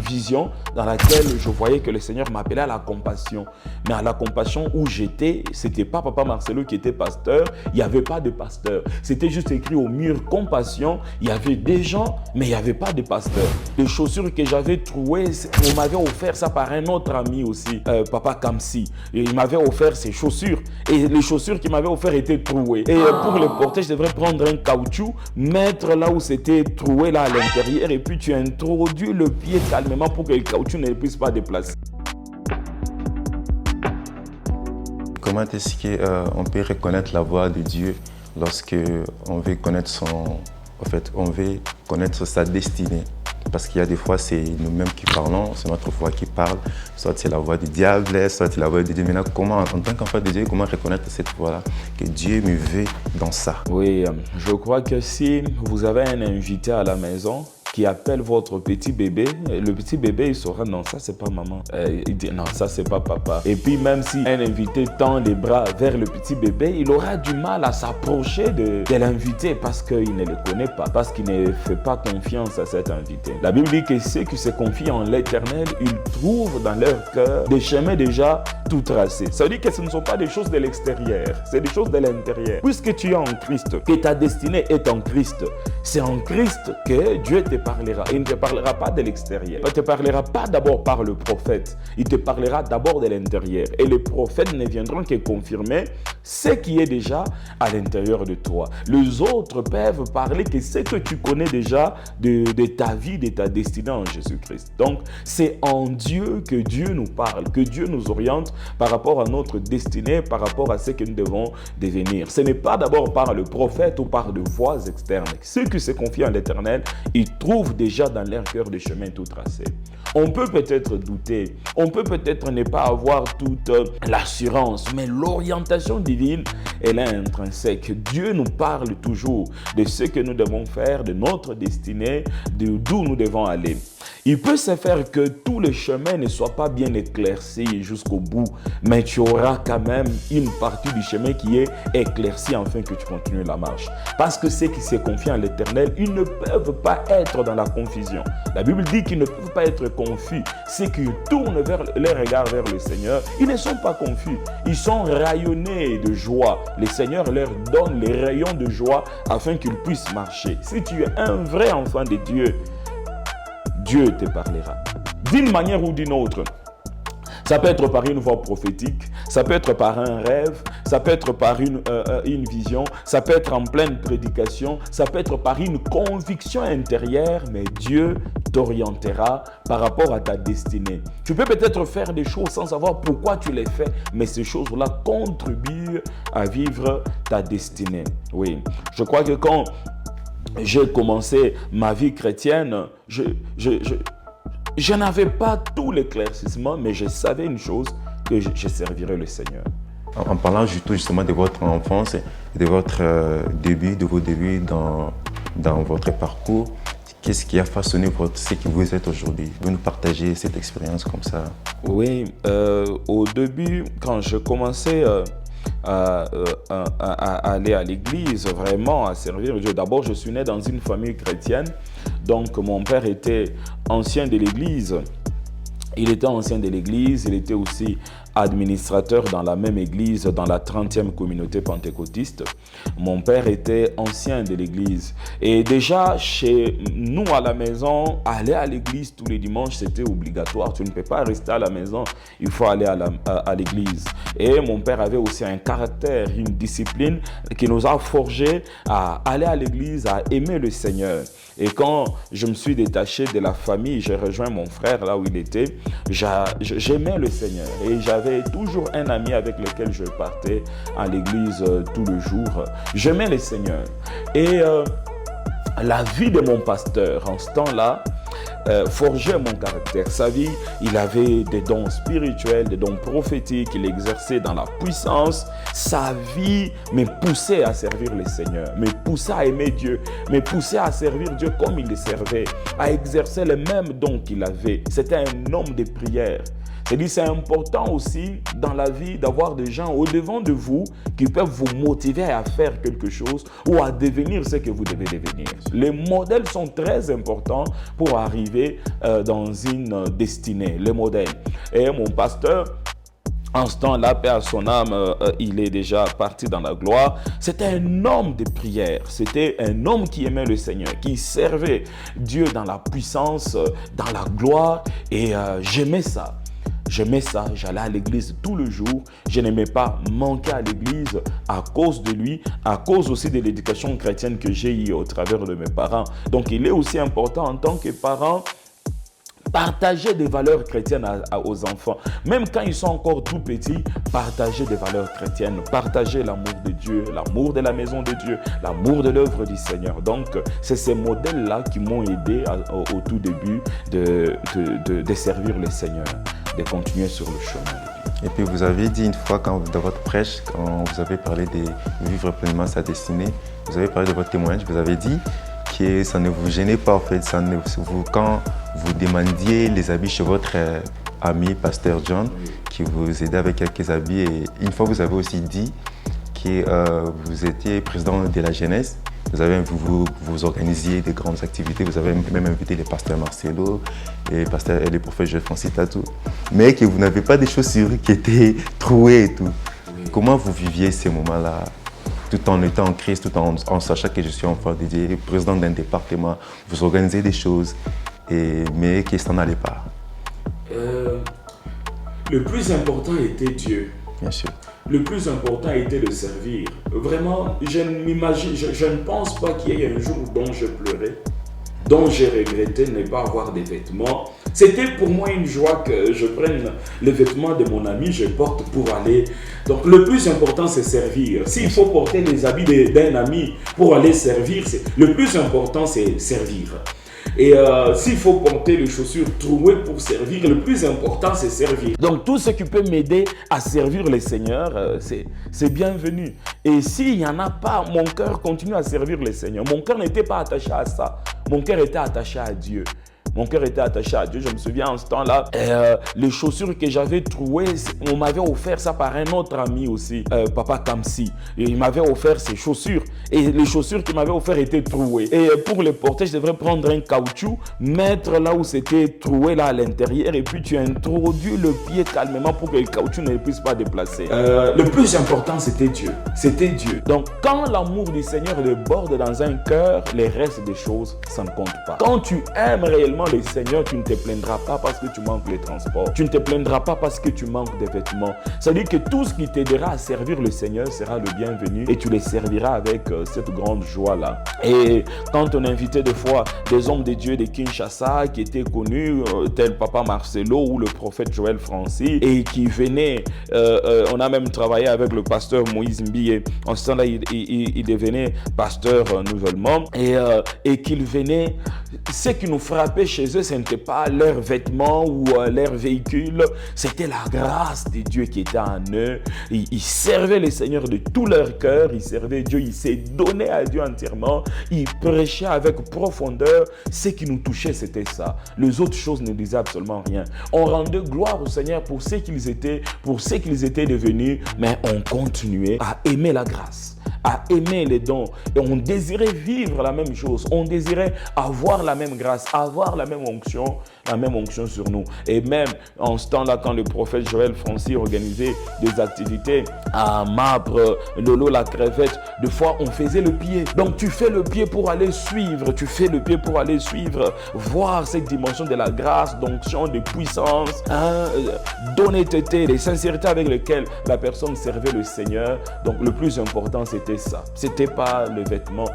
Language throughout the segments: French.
vision dans laquelle je voyais que le Seigneur m'appelait à la compassion. Mais à la compassion où j'étais, c'était pas Papa Marcelo qui était pasteur, il n'y avait pas de pasteur. C'était juste écrit au mur compassion, il y avait des gens, mais il n'y avait pas de pasteur. Les chaussures que j'avais trouées, on m'avait offert ça par un autre ami aussi, Papa Kamsi. Et il m'avait offert ses chaussures. Et les chaussures qu'il m'avait offert étaient trouées. Et pour les porter, je devrais prendre un caoutchouc, mettre là où c'était troué là à l'intérieur, et puis tu introduis le pied calmement pour que le caoutchouc ne puisse pas déplacer. Comment est-ce qu'on peut reconnaître la voix de Dieu lorsque on veut connaître on veut connaître sa destinée? Parce qu'il y a des fois, c'est nous-mêmes qui parlons, c'est notre voix qui parle, soit c'est la voix du diable, soit c'est la voix de Dieu. Maintenant, comment, en tant qu'enfant de Dieu, comment reconnaître cette voix-là, que Dieu me veut dans ça? Oui, je crois que si vous avez un invité à la maison qui appelle votre petit bébé, le petit bébé il saura non, ça c'est pas maman, il dit non, ça c'est pas papa. Et puis même si un invité tend les bras vers le petit bébé, il aura du mal à s'approcher de l'invité parce qu'il ne le connaît pas, parce qu'il ne fait pas confiance à cet invité. La Bible dit que ceux qui se confient en l'Éternel, ils trouvent dans leur cœur des chemins déjà tout tracés. Ça veut dire que ce ne sont pas des choses de l'extérieur, c'est des choses de l'intérieur. Puisque tu es en Christ, que ta destinée est en Christ, c'est en Christ que Dieu te parlera. Il ne te parlera pas de l'extérieur. Il ne te parlera pas d'abord par le prophète. Il te parlera d'abord de l'intérieur. Et les prophètes ne viendront que confirmer ce qui est déjà à l'intérieur de toi. Les autres peuvent parler que ce que tu connais déjà de ta vie, de ta destinée en Jésus-Christ. Donc, c'est en Dieu que Dieu nous parle, que Dieu nous oriente par rapport à notre destinée, par rapport à ce que nous devons devenir. Ce n'est pas d'abord par le prophète ou par de voix externes. Ceux qui se confient en l'Éternel, ils trouvent déjà dans leur cœur des chemins tout tracés. On peut peut-être douter, on peut peut-être ne pas avoir toute l'assurance, mais l'orientation divine, elle est intrinsèque. Dieu nous parle toujours de ce que nous devons faire, de notre destinée, d'où nous devons aller. Il peut se faire que tous les chemins ne soient pas bien éclaircis jusqu'au bout, mais tu auras quand même une partie du chemin qui est éclaircie afin que tu continues la marche. Parce que ceux qui se confient en l'Éternel, ils ne peuvent pas être dans la confusion. La Bible dit qu'ils ne peuvent pas être confus. Ceux qui tournent les regards vers le Seigneur, ils ne sont pas confus. Ils sont rayonnés de joie. Le Seigneur leur donne les rayons de joie afin qu'ils puissent marcher. Si tu es un vrai enfant de Dieu, Dieu te parlera d'une manière ou d'une autre. Ça peut être par une voix prophétique, ça peut être par un rêve, ça peut être par une vision, ça peut être en pleine prédication, ça peut être par une conviction intérieure, mais Dieu t'orientera par rapport à ta destinée. Tu peux peut-être faire des choses sans savoir pourquoi tu les fais, mais ces choses-là contribuent à vivre ta destinée. Oui, je crois que quand j'ai commencé ma vie chrétienne, je n'avais pas tout l'éclaircissement, mais je savais une chose, que je servirais le Seigneur. En parlant justement de votre enfance, de votre de vos débuts dans votre parcours, qu'est-ce qui a façonné ce que vous êtes aujourd'hui? Vous nous partagez cette expérience comme ça? Oui, au début, quand je commençais à aller à l'église, vraiment à servir Dieu. D'abord, je suis né dans une famille chrétienne, donc mon père était ancien de l'église. Il était ancien de l'église, il était aussi administrateur dans la même église, dans la 30e communauté pentecôtiste. Mon père était ancien de l'église. Et déjà, chez nous à la maison, aller à l'église tous les dimanches, c'était obligatoire. Tu ne peux pas rester à la maison, il faut aller à l'église. Et mon père avait aussi un caractère, une discipline qui nous a forgés à aller à l'église, à aimer le Seigneur. Et quand je me suis détaché de la famille, j'ai rejoint mon frère là où il était, j'aimais le Seigneur. Et j'avais toujours un ami avec lequel je partais à l'église tous les jours. J'aimais le Seigneur. Et la vie de mon pasteur en ce temps-là, forgeait mon caractère. Sa vie, il avait des dons spirituels, des dons prophétiques, il exerçait dans la puissance. Sa vie me poussait à servir le Seigneur, me poussait à aimer Dieu, me poussait à servir Dieu comme il le servait, à exercer les mêmes dons qu'il avait. C'était un homme de prière. C'est important aussi dans la vie d'avoir des gens au-devant de vous qui peuvent vous motiver à faire quelque chose ou à devenir ce que vous devez devenir. Les modèles sont très importants pour arriver arriver dans une destinée, le modèle. Et mon pasteur, en ce temps-là, paix à son âme, il est déjà parti dans la gloire. C'était un homme de prière. C'était un homme qui aimait le Seigneur, qui servait Dieu dans la puissance, dans la gloire. Et j'aimais ça. J'aimais ça, j'allais à l'église tout le jour. Je n'aimais pas manquer à l'église à cause de lui, à cause aussi de l'éducation chrétienne que j'ai eue au travers de mes parents. Donc, il est aussi important en tant que parent, partager des valeurs chrétiennes aux enfants. Même quand ils sont encore tout petits, partager des valeurs chrétiennes, partager l'amour de Dieu, l'amour de la maison de Dieu, l'amour de l'œuvre du Seigneur. Donc, c'est ces modèles-là qui m'ont aidé au tout début de servir le Seigneur, de continuer sur le chemin. Et puis vous avez dit une fois dans votre prêche, quand vous avez parlé de vivre pleinement sa destinée, vous avez parlé de votre témoignage, vous avez dit que ça ne vous gênait pas en fait, quand vous demandiez les habits chez votre ami, Pasteur John, qui vous aidait avec quelques habits. Et une fois, vous avez aussi dit que vous étiez président de la jeunesse. Vous organisiez des grandes activités. Vous avez même invité les pasteurs Marcelo et les prophètes Joël Francis Tatou. Mais que vous n'avez pas des chaussures qui étaient trouées et tout. Oui. Comment vous viviez ces moments-là, tout en étant en Christ, tout en sachant que je suis enfant de Dieu, président d'un département, vous organisez des choses, mais que ça n'allait pas? Le plus important était Dieu. Bien sûr. Le plus important était de servir. Vraiment, je ne pense pas qu'il y ait un jour dont je pleurais, dont j'ai regretté ne pas avoir des vêtements. C'était pour moi une joie que je prenne les vêtements de mon ami, je porte pour aller. Donc le plus important, c'est servir. S'il faut porter les habits d'un ami pour aller servir, le plus important, c'est servir. Et s'il faut porter les chaussures trouées pour servir, le plus important, c'est servir. Donc, tout ce qui peut m'aider à servir le Seigneur, c'est bienvenu. Et s'il n'y en a pas, mon cœur continue à servir le Seigneur. Mon cœur n'était pas attaché à ça. Mon cœur était attaché à Dieu. Mon cœur était attaché à Dieu. Je me souviens en ce temps-là, les chaussures que j'avais trouées, on m'avait offert ça par un autre ami aussi, Papa Kamsi. Et il m'avait offert ces chaussures. Et les chaussures qu'il m'avait offert étaient trouées. Et pour les porter, je devrais prendre un caoutchouc, mettre là où c'était troué là à l'intérieur, et puis tu introduis le pied calmement pour que le caoutchouc ne puisse pas déplacer. Le plus important, c'était Dieu. C'était Dieu. Donc, quand l'amour du Seigneur déborde dans un cœur, les restes des choses, ça ne compte pas. Quand tu aimes réellement le Seigneur, tu ne te plaindras pas parce que tu manques les transports. Tu ne te plaindras pas parce que tu manques des vêtements. Ça veut dire que tout ce qui t'aidera à servir le Seigneur sera le bienvenu et tu les serviras avec cette grande joie-là. Et quand on invitait des fois des hommes de Dieu de Kinshasa qui étaient connus, tel Papa Marcelo ou le prophète Joël Francis, et qui venaient, on a même travaillé avec le pasteur Moïse Mbiye. En ce temps-là, il devenait pasteur nouvellement et qu'il venait, ce qui nous frappait chez eux, ce n'était pas leurs vêtements ou leur véhicule, c'était la grâce de Dieu qui était en eux. Ils servaient le Seigneur de tout leur cœur, ils servaient Dieu, ils s'est donné à Dieu entièrement, ils prêchaient avec profondeur. Ce qui nous touchait, c'était ça. Les autres choses ne disaient absolument rien. On rendait gloire au Seigneur pour ce qu'ils étaient devenus, mais on continuait à aimer la grâce, à aimer les dons. Et on désirait vivre la même chose. On désirait avoir la même grâce, avoir la même onction sur nous. Et même en ce temps-là, quand le prophète Joël Francis organisait des activités à Mabre, Lolo, la crevette, des fois on faisait le pied. Donc tu fais le pied pour aller suivre, voir cette dimension de la grâce, d'onction, de puissance, d'honnêteté, de sincérité avec laquelle la personne servait le Seigneur. Donc le plus important, c'était ça. C'était pas le vêtement.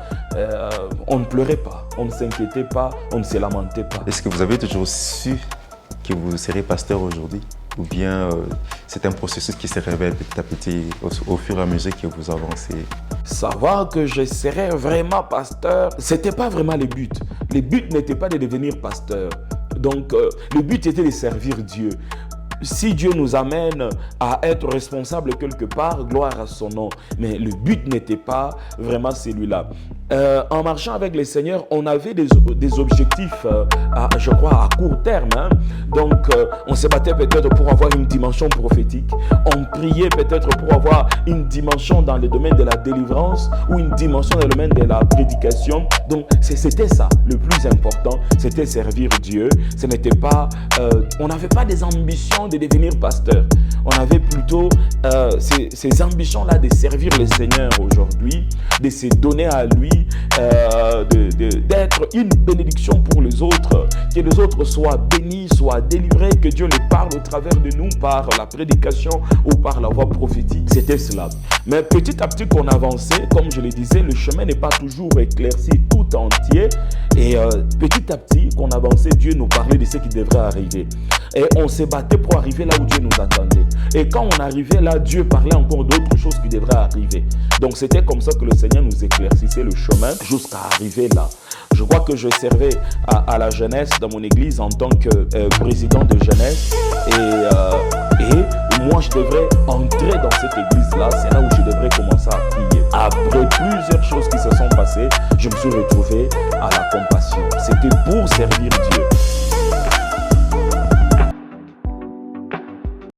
On ne pleurait pas, on ne s'inquiétait pas, on ne se lamentait pas. Est-ce que vous avez toujours su que vous serez pasteur aujourd'hui? Ou bien c'est un processus qui se révèle petit à petit au fur et à mesure que vous avancez? Savoir que je serais vraiment pasteur, ce n'était pas vraiment le but. Le but n'était pas de devenir pasteur. Donc le but était de servir Dieu. si Dieu nous amène à être responsable quelque part, gloire à son nom. Mais le but n'était pas vraiment celui-là. En marchant avec le Seigneur, on avait des objectifs, je crois, à court terme. Hein. Donc, on se battait peut-être pour avoir une dimension prophétique. On priait peut-être pour avoir une dimension dans le domaine de la délivrance ou une dimension dans le domaine de la prédication. Donc, c'était ça. Le plus important, c'était servir Dieu. Ce n'était pas... on n'avait pas des ambitions de devenir pasteur. On avait plutôt ces ambitions-là de servir le Seigneur aujourd'hui, de se donner à lui, d'être une bénédiction pour les autres, que les autres soient bénis, soient délivrés, que Dieu les parle au travers de nous par la prédication ou par la voix prophétique. C'était cela. Mais petit à petit qu'on avançait, comme je le disais, le chemin n'est pas toujours éclairci tout entier. Et petit à petit qu'on avançait, Dieu nous parlait de ce qui devrait arriver. Et on s'est battu pour arriver là où Dieu nous attendait. Et quand on arrivait là, Dieu parlait encore d'autres choses qui devraient arriver. Donc c'était comme ça que le Seigneur nous éclaircissait le chemin jusqu'à arriver là. Je crois que je servais à la jeunesse dans mon église en tant que président de jeunesse. Et moi, je devrais entrer dans cette église-là. C'est là où je devrais commencer à prier. Après plusieurs choses qui se sont passées, je me suis retrouvé à la compassion. C'était pour servir Dieu.